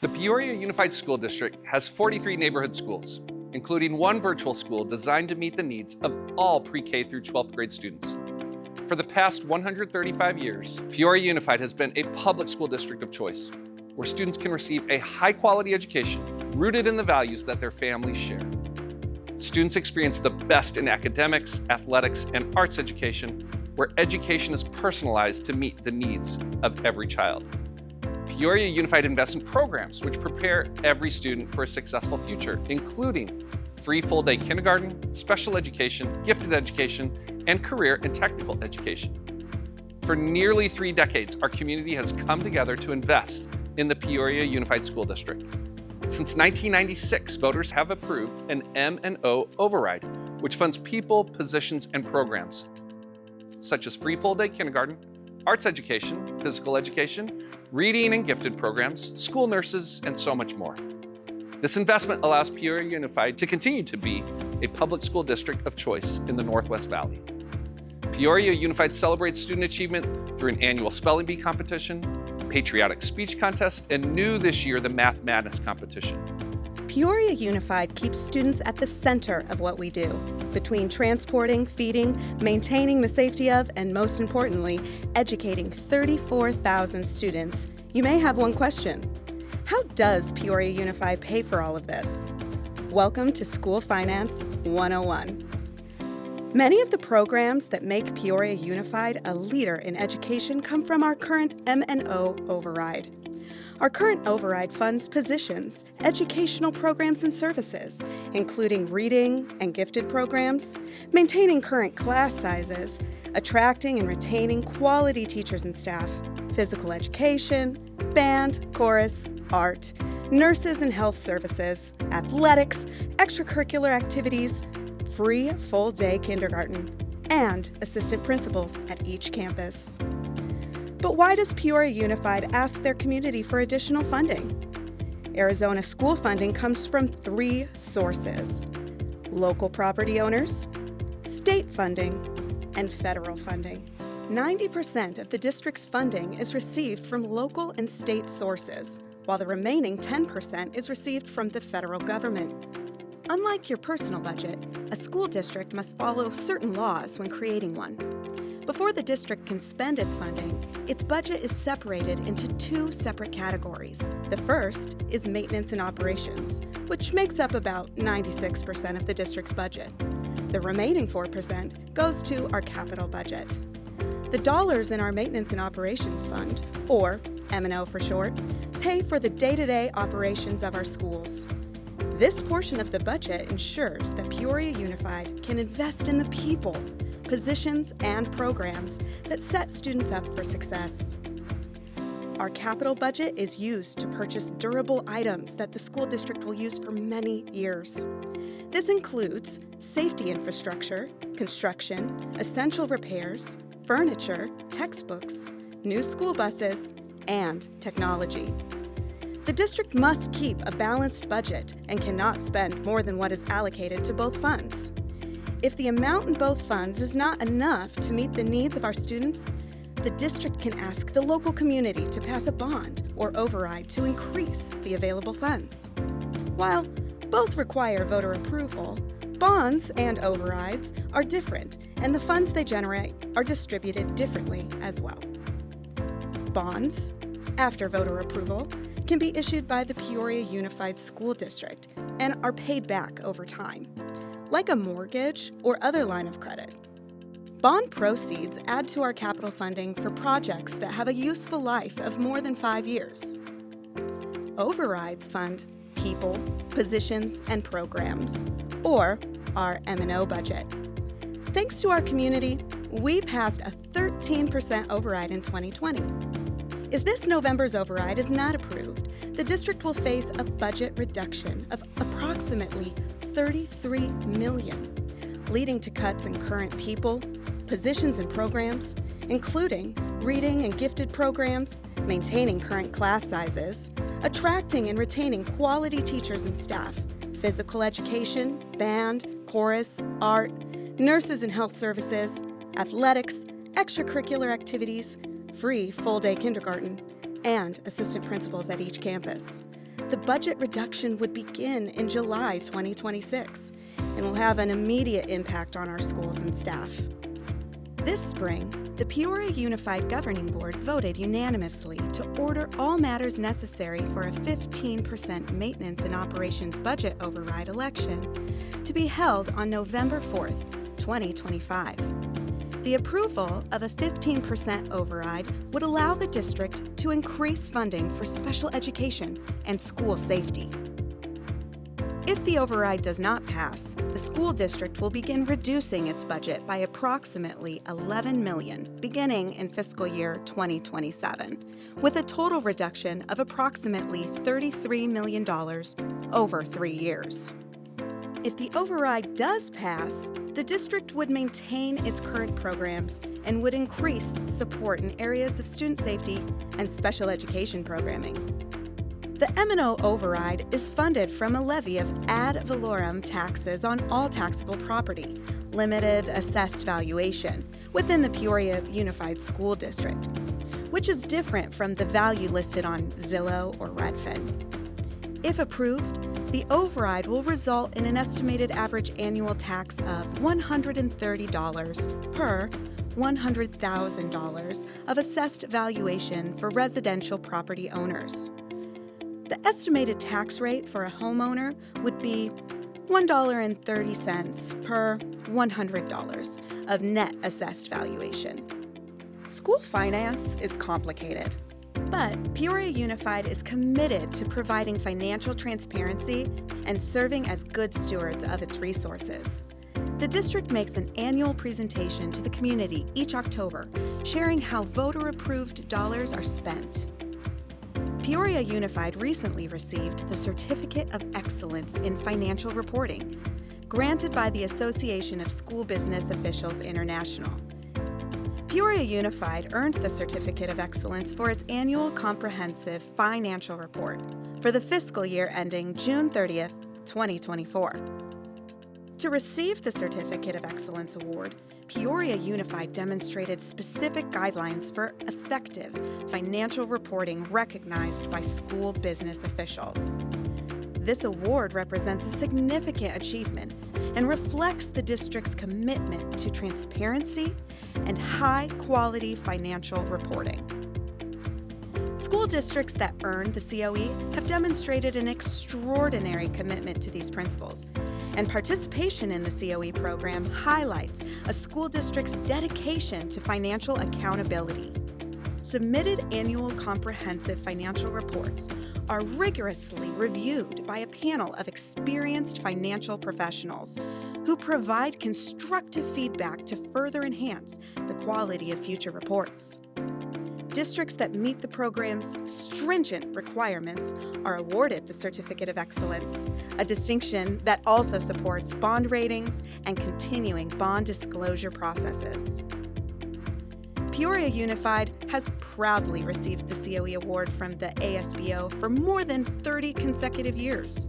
The Peoria Unified School District has 43 neighborhood schools, including one virtual school designed to meet the needs of all pre-K through 12th grade students. For the past 135 years, Peoria Unified has been a public school district of choice, where students can receive a high-quality education rooted in the values that their families share. Students experience the best in academics, athletics, and arts education, where education is personalized to meet the needs of every child. Peoria Unified invests in programs which prepare every student for a successful future, including free full-day kindergarten, special education, gifted education, and career and technical education. For nearly 3 decades, our community has come together to invest in the Peoria Unified School District. Since 1996, voters have approved an M&O override, which funds people, positions, and programs, such as free full-day kindergarten, arts education, physical education, reading and gifted programs, school nurses, and so much more. This investment allows Peoria Unified to continue to be a public school district of choice in the Northwest Valley. Peoria Unified celebrates student achievement through an annual spelling bee competition, patriotic speech contest, and new this year, the Math Madness competition. Peoria Unified keeps students at the center of what we do, between transporting, feeding, maintaining the safety of, and most importantly, educating 34,000 students. You may have one question. How does Peoria Unified pay for all of this? Welcome to School Finance 101. Many of the programs that make Peoria Unified a leader in education come from our current M&O override. Our current override funds positions, educational programs and services, including reading and gifted programs, maintaining current class sizes, attracting and retaining quality teachers and staff, physical education, band, chorus, art, nurses and health services, athletics, extracurricular activities, free full-day kindergarten, and assistant principals at each campus. But why does Peoria Unified ask their community for additional funding? Arizona school funding comes from 3 sources: local property owners, state funding, and federal funding. 90% of the district's funding is received from local and state sources, while the remaining 10% is received from the federal government. Unlike your personal budget, a school district must follow certain laws when creating one. Before the district can spend its funding, its budget is separated into 2 separate categories. The first is maintenance and operations, which makes up about 96% of the district's budget. The remaining 4% goes to our capital budget. The dollars in our maintenance and operations fund, or M&O for short, pay for the day-to-day operations of our schools. This portion of the budget ensures that Peoria Unified can invest in the people, positions, and programs that set students up for success. Our capital budget is used to purchase durable items that the school district will use for many years. This includes safety infrastructure, construction, essential repairs, furniture, textbooks, new school buses, and technology. The district must keep a balanced budget and cannot spend more than what is allocated to both funds. If the amount in both funds is not enough to meet the needs of our students, the district can ask the local community to pass a bond or override to increase the available funds. While both require voter approval, bonds and overrides are different, and the funds they generate are distributed differently as well. Bonds, after voter approval, can be issued by the Peoria Unified School District and are paid back over time, like a mortgage or other line of credit. Bond proceeds add to our capital funding for projects that have a useful life of more than 5 years. Overrides fund people, positions, and programs, or our M&O budget. Thanks to our community, we passed a 13% override in 2020. If this November's override is not approved, the district will face a budget reduction of approximately $33 million, leading to cuts in current people, positions and programs, including reading and gifted programs, maintaining current class sizes, attracting and retaining quality teachers and staff, physical education, band, chorus, art, nurses and health services, athletics, extracurricular activities, free full-day kindergarten, and assistant principals at each campus. the budget reduction would begin in July 2026 and will have an immediate impact on our schools and staff. This spring, the Peoria Unified Governing Board voted unanimously to order all matters necessary for a 15% maintenance and operations budget override election to be held on November 4th, 2025. The approval of a 15% override would allow the district to increase funding for special education and school safety. If the override does not pass, the school district will begin reducing its budget by approximately $11 million beginning in fiscal year 2027, with a total reduction of approximately $33 million over 3 years. If the override does pass, the district would maintain its current programs and would increase support in areas of student safety and special education programming. The M&O override is funded from a levy of ad valorem taxes on all taxable property, limited assessed valuation, within the Peoria Unified School District, which is different from the value listed on Zillow or Redfin. If approved, the override will result in an estimated average annual tax of $130 per $100,000 of assessed valuation for residential property owners. The estimated tax rate for a homeowner would be $1.30 per $100 of net assessed valuation. School finance is complicated, but Peoria Unified is committed to providing financial transparency and serving as good stewards of its resources. The district makes an annual presentation to the community each October, sharing how voter-approved dollars are spent. Peoria Unified recently received the Certificate of Excellence in Financial Reporting, granted by the Association of School Business Officials International. Peoria Unified earned the Certificate of Excellence for its annual comprehensive financial report for the fiscal year ending June 30th, 2024. To receive the Certificate of Excellence Award, Peoria Unified demonstrated specific guidelines for effective financial reporting recognized by school business officials. This award represents a significant achievement and reflects the district's commitment to transparency and high-quality financial reporting. School districts that earn the COE have demonstrated an extraordinary commitment to these principles, and participation in the COE program highlights a school district's dedication to financial accountability. Submitted annual comprehensive financial reports are rigorously reviewed by a panel of experienced financial professionals who provide constructive feedback to further enhance the quality of future reports. Districts that meet the program's stringent requirements are awarded the Certificate of Excellence, a distinction that also supports bond ratings and continuing bond disclosure processes. Peoria Unified has proudly received the COE award from the ASBO for more than 30 consecutive years.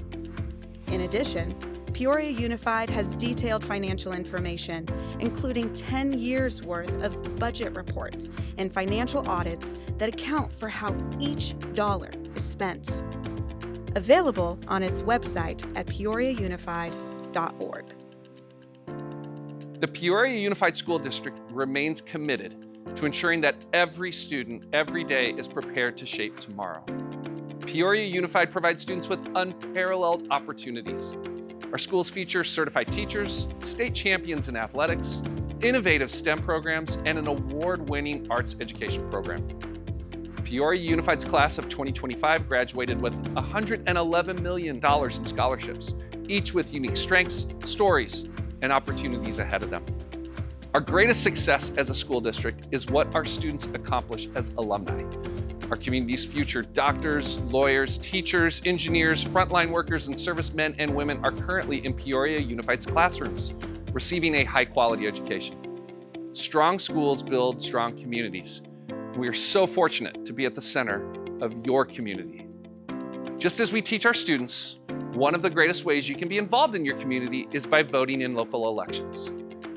In addition, Peoria Unified has detailed financial information, including 10 years' worth of budget reports and financial audits that account for how each dollar is spent. Available on its website at peoriaunified.org. The Peoria Unified School District remains committed to ensuring that every student every day is prepared to shape tomorrow. Peoria Unified provides students with unparalleled opportunities. Our schools feature certified teachers, state champions in athletics, innovative STEM programs, and an award-winning arts education program. Peoria Unified's class of 2025 graduated with $111 million in scholarships, each with unique strengths, stories, and opportunities ahead of them. Our greatest success as a school district is what our students accomplish as alumni. Our community's future doctors, lawyers, teachers, engineers, frontline workers, and servicemen and women are currently in Peoria Unified's classrooms, receiving a high-quality education. Strong schools build strong communities. We are so fortunate to be at the center of your community. Just as we teach our students, one of the greatest ways you can be involved in your community is by voting in local elections.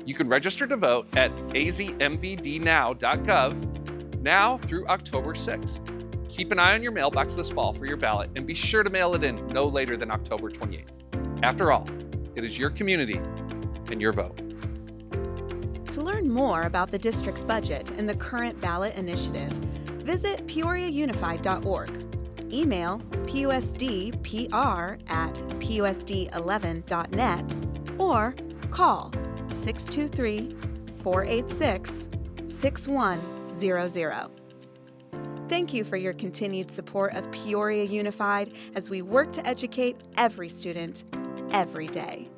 You can register to vote at azmvdnow.gov now through October 6th. Keep an eye on your mailbox this fall for your ballot and be sure to mail it in no later than October 28th. After all, it is your community and your vote. To learn more about the district's budget and the current ballot initiative, visit peoriaunified.org. Email pusdpr@pusd11.net or call 623-486-6100. Thank you for your continued support of Peoria Unified as we work to educate every student, every day.